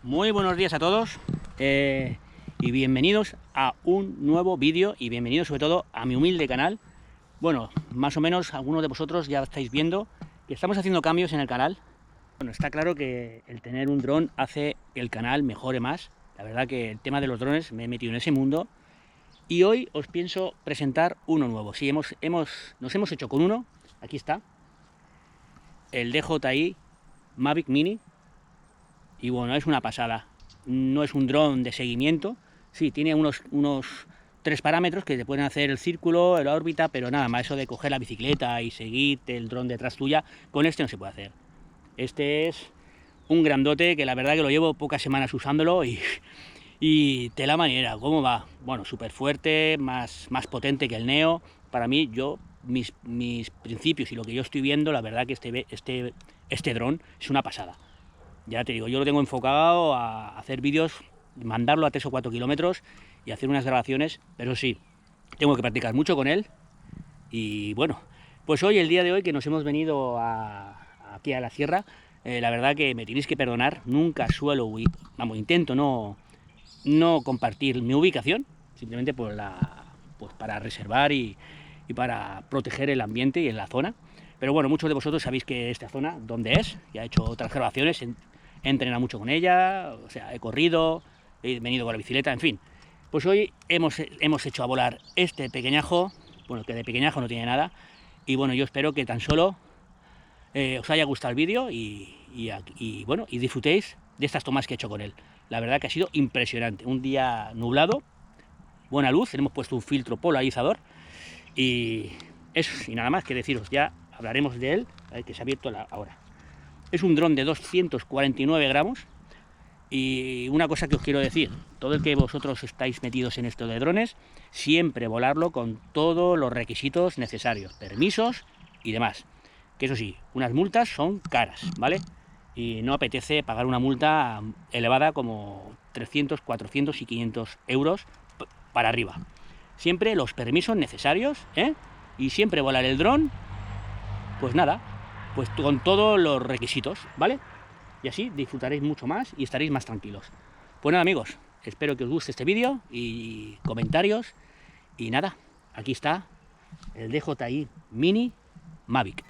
Muy buenos días a todos y bienvenidos a un nuevo vídeo y bienvenidos sobre todo a mi humilde canal. Bueno, más o menos algunos de vosotros ya estáis viendo que estamos haciendo cambios en el canal. Bueno, está claro que el tener un dron hace que el canal mejore más. La verdad que el tema de los drones me he metido en ese mundo y hoy os pienso presentar uno nuevo. Sí, nos hemos hecho con uno, aquí está, el DJI Mavic Mini. Y bueno, es una pasada. No es un dron de seguimiento. Sí, tiene unos 3 parámetros que te pueden hacer el círculo, la órbita, pero nada más eso de coger la bicicleta y seguirte el dron detrás tuya, con este no se puede hacer. Este es un grandote que la verdad que lo llevo pocas semanas usándolo y te la manera, ¿cómo va? Bueno, súper fuerte, más potente que el Neo. Para mí, mis principios y lo que yo estoy viendo, la verdad que este dron es una pasada. Ya te digo, yo lo tengo enfocado a hacer vídeos, mandarlo a 3 o 4 kilómetros y hacer unas grabaciones, pero sí, tengo que practicar mucho con él. Y bueno, pues hoy, el día de hoy que nos hemos venido aquí a la sierra, la verdad que me tenéis que perdonar, nunca suelo, intento no compartir mi ubicación, simplemente pues para reservar y para proteger el ambiente y en la zona. Pero bueno, muchos de vosotros sabéis que esta zona, ¿dónde es? Ya he hecho otras grabaciones, he entrenado mucho con ella, o sea, he corrido, he venido con la bicicleta, en fin. Pues hoy hemos hecho a volar este pequeñajo, bueno, que de pequeñajo no tiene nada, y bueno, yo espero que tan solo os haya gustado el vídeo y bueno, y disfrutéis de estas tomas que he hecho con él. La verdad que ha sido impresionante, un día nublado, buena luz, hemos puesto un filtro polarizador y eso, y nada más que deciros, ya hablaremos de él, a ver que se ha abierto ahora. Es un dron de 249 gramos y una cosa que os quiero decir, todo el que vosotros estáis metidos en esto de drones, siempre volarlo con todos los requisitos necesarios, permisos y demás. Que eso sí, unas multas son caras, ¿vale? Y no apetece pagar una multa elevada como 300, 400 y 500 euros para arriba. Siempre los permisos necesarios, y siempre volar el dron, pues nada, pues con todos los requisitos, ¿vale? Y así disfrutaréis mucho más y estaréis más tranquilos. Pues nada, amigos, espero que os guste este vídeo y comentarios. Y nada, aquí está el DJI Mini Mavic.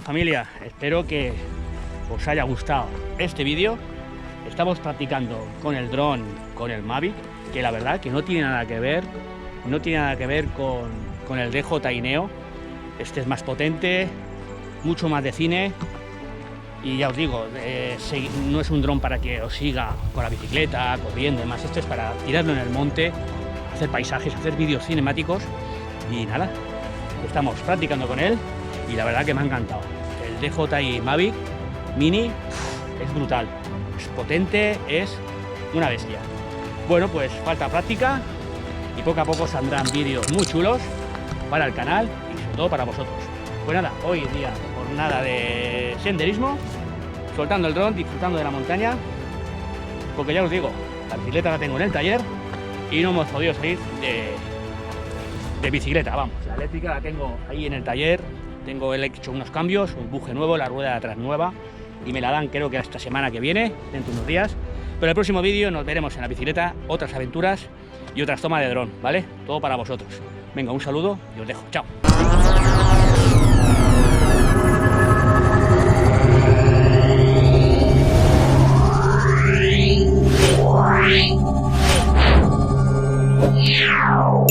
Bueno, familia, espero que os haya gustado este vídeo. Estamos practicando con el dron, con el Mavic, que la verdad que no tiene nada que ver, con el DJI Neo. Este es más potente, mucho más de cine. Y ya os digo, no es un dron para que os siga con la bicicleta, corriendo y demás. Esto es para tirarlo en el monte, hacer paisajes, hacer vídeos cinemáticos. Y nada, estamos practicando con él y la verdad que me ha encantado. El DJI Mavic Mini es brutal, es potente, es una bestia. Bueno, pues falta práctica y poco a poco saldrán vídeos muy chulos para el canal y sobre todo para vosotros. Pues nada, hoy día jornada de senderismo, soltando el dron, disfrutando de la montaña, porque ya os digo, la bicicleta la tengo en el taller y no hemos podido salir de bicicleta, vamos. La eléctrica la tengo ahí en el taller, tengo hecho unos cambios, un buje nuevo, la rueda de atrás nueva, y me la dan creo que esta semana que viene, dentro de unos días. Pero en el próximo vídeo nos veremos en la bicicleta, otras aventuras y otras tomas de dron, ¿vale? Todo para vosotros. Venga, un saludo y os dejo. Chao. Wow.